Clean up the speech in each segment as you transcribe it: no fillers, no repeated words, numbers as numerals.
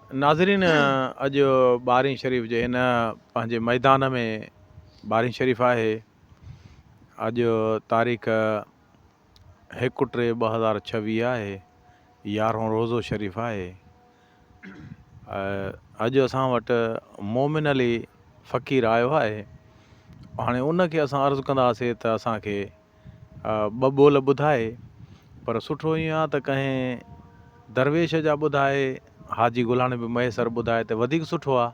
नाज़रीन, अॼु ॿारहीं शरीफ़ जे हिन पंहिंजे मैदान में ॿारहीं शरीफ़ आहे। अॼु तारीख़ 1/3/2026 आहे। 11हों रोज़ो शरीफ़ आहे। अॼु असां वटि मोमिन अली फ़क़ीर आयो आहे। हाणे उनखे असां अर्ज़ु कंदासीं त असांखे ॿ ॿोल ॿुधाए, पर सुठो ईअं आहे त कंहिं दरवेश जा ॿुधाए, हाजी गुलाम नबी मैसर ॿुधाए त वधीक सुठो आहे।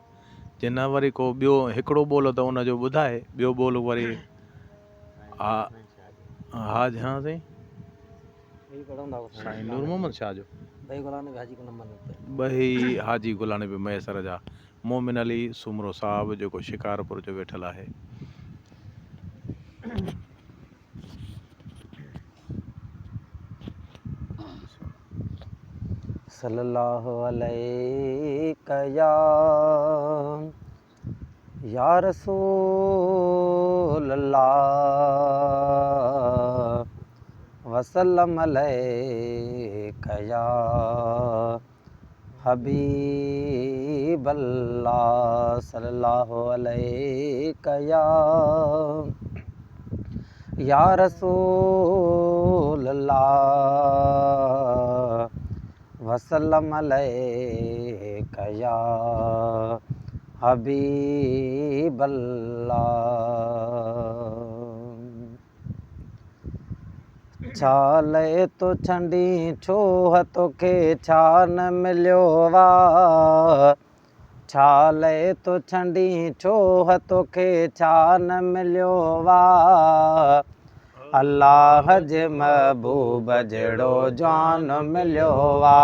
जे न वरी को ॿियो हिकिड़ो ॿोल त उनजो ॿुधाए, ॿियो ॿोल वरी हा साईं नूर मोहम्मद शाह जो ॿई हाजी गुलाम नबी मैसर जा। मोमिन अली सुमरो साहब जेको शिकारपुर जो वेठल आहे। सल्लल्लाहु अलैका या रसूल अल्लाह वसल्लम अलैका या हबीब अल्लाह सल्लल्लाहु अलैका या रसूल अल्लाह वसल्लम अलैका या हबीब अल्लाह। छाले तो छंडी छोह तोखे छा न मिलियो वा, छाले तो छंडी छोह तोखे छा न मिलियो वा। अल्लाह जे महबूब जहिड़ो जान मिलियो वा,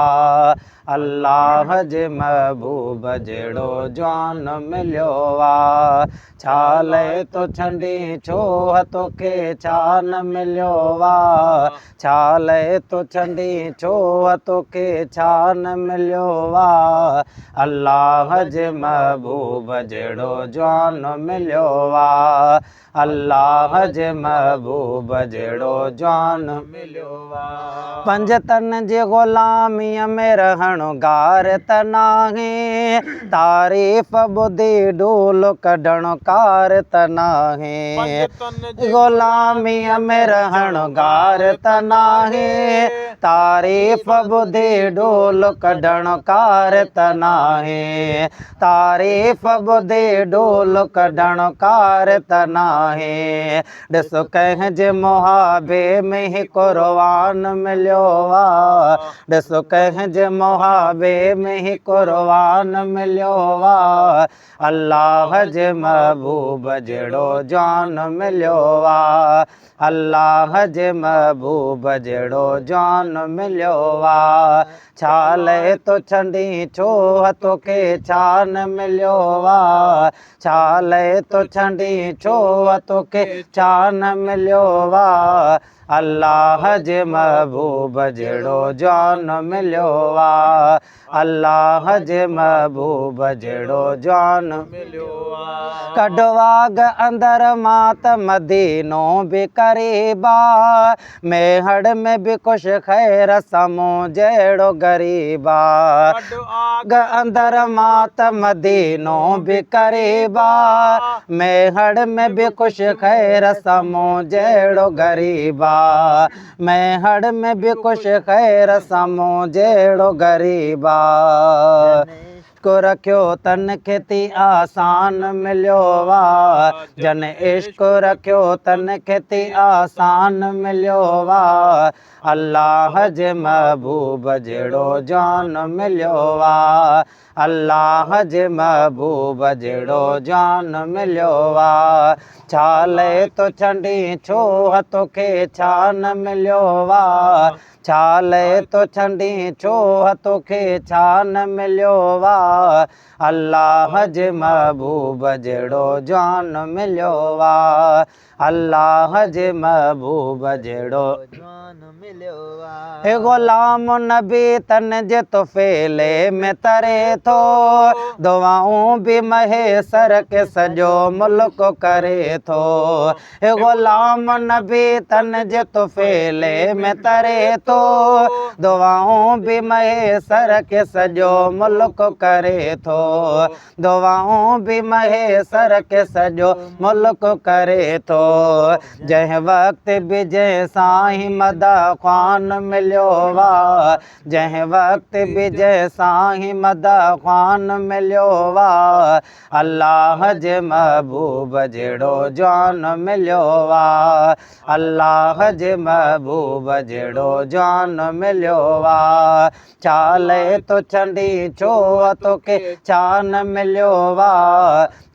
अल्लाह जे महबूब जहिड़ो जान मिलियो वा। छाले तो छंडी छोह तोखे छा न मिलियो वा, छाले तो छंडी छोह तोखे छा न मिलियो वा। अल्लाह जे महबूब जहिड़ो जान मिलियो वा, अल्लाह जे महबूब जहिड़ो जान मिलियो वा। पंज तन जे ग़ुलामीअ में रहणु गार त नाहे, तारीफ़ ॿुधी ढोल कढणु कार त नाहे। ग़ुलामीअ में रहणु गार त नाहे, तारीफ़ ॿुधी ढोल कढणु कार त नाहे। तारीफ़ ॿुधी ढोल कढणु कार त नाहे। ॾिसो कंहिंजे मुहाबे में ही क़ुर्बान मिलियो वा, ॾिसो कंहिंजे मुहाबे में ही क़ुर्बान मिलियो वा। अल्लाह जे महबूब जहिड़ो जान मिलियो वा, अल्लाह जे महबूब जहिड़ो जान मिलियो वा। छाले तो छंडी छोह तोखे छा न मिलियो वा, छाले तो छंडी छोह तोखे छा न मिलियो वा। अल्लाह जे महबूब जहिड़ो जान मिलियो वा, अल्लाह जे महबूब जहिड़ो जान मिलियो वा। कढवाग अंदर मां त मदीनो बि क़रीबा, मेहड़ में बि कुझु ख़ैर समूं जहिड़ो ग़रीबा। कढवाग अंदर मां त मदीनो बि क़रीबा, मेहड़ में बि कुझु ख़ैर समूं जहिड़ो ग़रीबा। मेहड़ में बि कुझु ख़ैर समूं जहिड़ो ग़रीबा। इश्क़ रखियो तन खे थी आसान मिलियो वा, जन इश्क़ रखियो तन खे थी आसान मिलियो वा। अल्लाह जे महबूब जहिड़ो जान मिलियो वा, अल्लाह जे महबूब जहिड़ो जान मिलियो वा। छाले तो छंडी छोह तोखे छा न मिलियो वा, छाले तो छंडी छोह तोखे छा न मिलियो वा। अल्लाह जे महबूब जहिड़ो जान मिलियो वा, अल्लाह जे महबूब जहिड़ो जान मिलियो वा। हे ग़ुलाम नबी तन जे तुफ़ैले में तरे थो, दुआऊं बि महेसर के सॼो मुल्क करे थो। हे ग़ुलाम नबी तन जे तुफ़ैले में तरे थो दुआऊं बि महेसर खे सॼो मुल्क करे थो दुआऊं बि महेसर खे सॼो मुल्क करे थो जंहिं वक़्त बि जंहिं साईं मदा ख़्वान मिलियो वा जंहिं वक़्त बि जंहिं साईं मदा ख़्वान मिलियो वा अल्लाह जे महबूब जहिड़ो जवान मिलियो वा अल्लाह जे महबूब जहिड़ो जवान मिलियो वा चाले तो चंडी छो तोखे चान मिलियो वा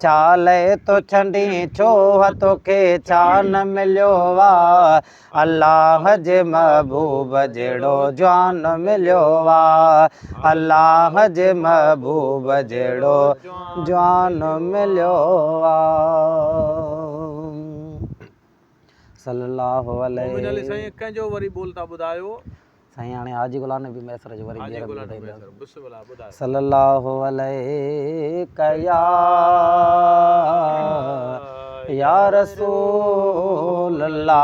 चाले तो चंडी छो तोखे चान मिलियो वा अल्लाह जे महबूब जहिड़ो जवान मिलियो वा अल्लाह जे महबूब जहिड़ो जवान मिलियो वा सल्लल्लाहु मोमिन अली अलैहि साईं कंहिंजो वरी बोलता ॿुधायो साईं हाणे हाजी गुलाम नबी मैसर जो वरी हाजी ॿीहर गुलाम ॿुधाईंदा नबी बिस्मिल्लाह ॿुधायो सल्लल्लाहु अलैहि या रसूल अल्लाह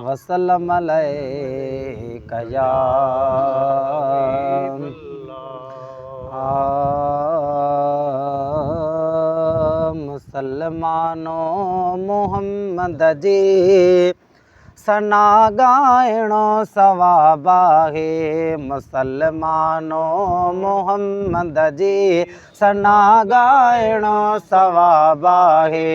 वसल्लम अलैका या मुसलमानो मोहम्मद जी सना ॻाइणो सवाब आहे मुसलमानो मोहम्मद जी सना ॻाइणो सवाब आहे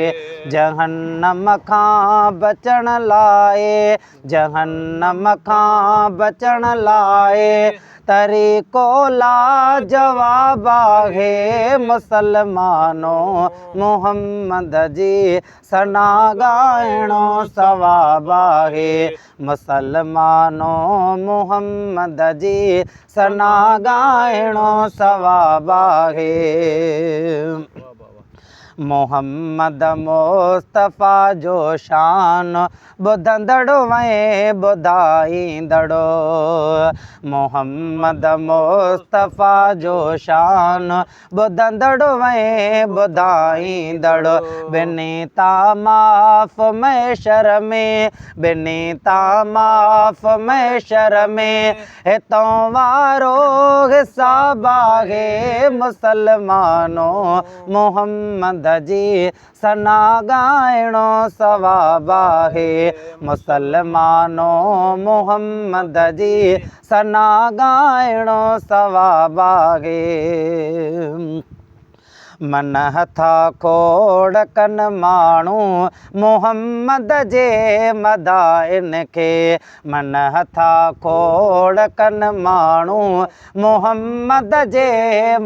जहन्नम खां बचण लाइ जहन्नम खां बचण लाइ तरीक़ो लाजवाब आहे मुसलमानो मोहम्मद जी सना ॻाइणो सवाब आहे मुसलमानो मोहम्मद जी सना ॻाइणो सवाब आहे मोहम्मद मुस्तफ़ा जो शान ॿुधंदड़ो ऐं ॿुधाईंदड़ो मोहम्मद मुस्तफ़ा जो शान ॿुधंदड़ो ऐं ॿुधाईंदड़ो ॿिनी तामाफ़ मैशर में ॿिनी तामाफ़ मैशर में हितों वारो हिसाब आहे मुसलमानो मोहम्मद जी सना ॻाइणो सवाब आहे मुसलमानो मोहम्मद जी सना ॻाइणो सवाब आहे मन हथा खोड़ कन माण्हू मोहम्मद जे मदाइन खे मन हथा खोड़ कन माण्हू मोहम्मद जे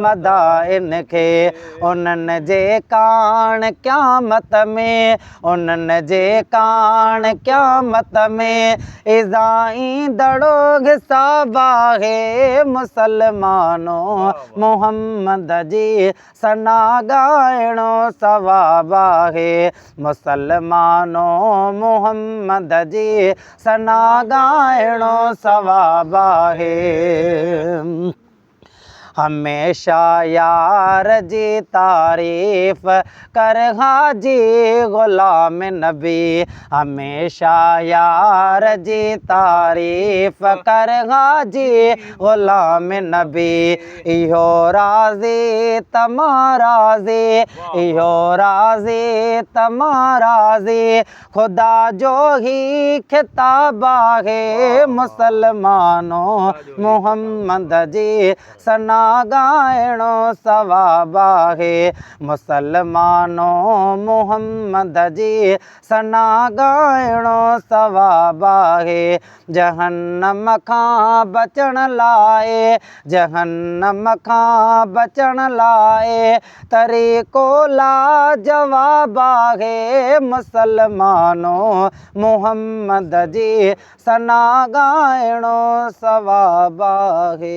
मदाइन खे उन्हनि जे कान क़यामत में उन्हनि जे कान क़यामत में इज़ाईंदड़ो हिसाब आहे मुसलमानो मोहम्मद जी सना ॻाइणो सवाब आहे मुसलमानो मोहम्मद जी सना ॻाइणो सवाब आहे हमेशा यार जी तारीफ़ कर हाजी ग़ुलाम नबी हमेशा यार जी तारीफ़ कर हाजी ग़ुलाम नबी इहो राज़ी तमाराज़ी इहो राज़ी तमाराज़ी खुदा जो ही खिताब आहे मुसलमानो मोहम्मद जी सना ॻाइणो सवाब आहे मुसलमानो मोहम्मद जी सना ॻाइणो सवाब आहे जहन्नम खां बचण लाइ जहन्नम खां बचण लाइ तरीक़ो लाजवाब आहे मुसलमानो मोहम्मद जी सना ॻाइणो सवाब आहे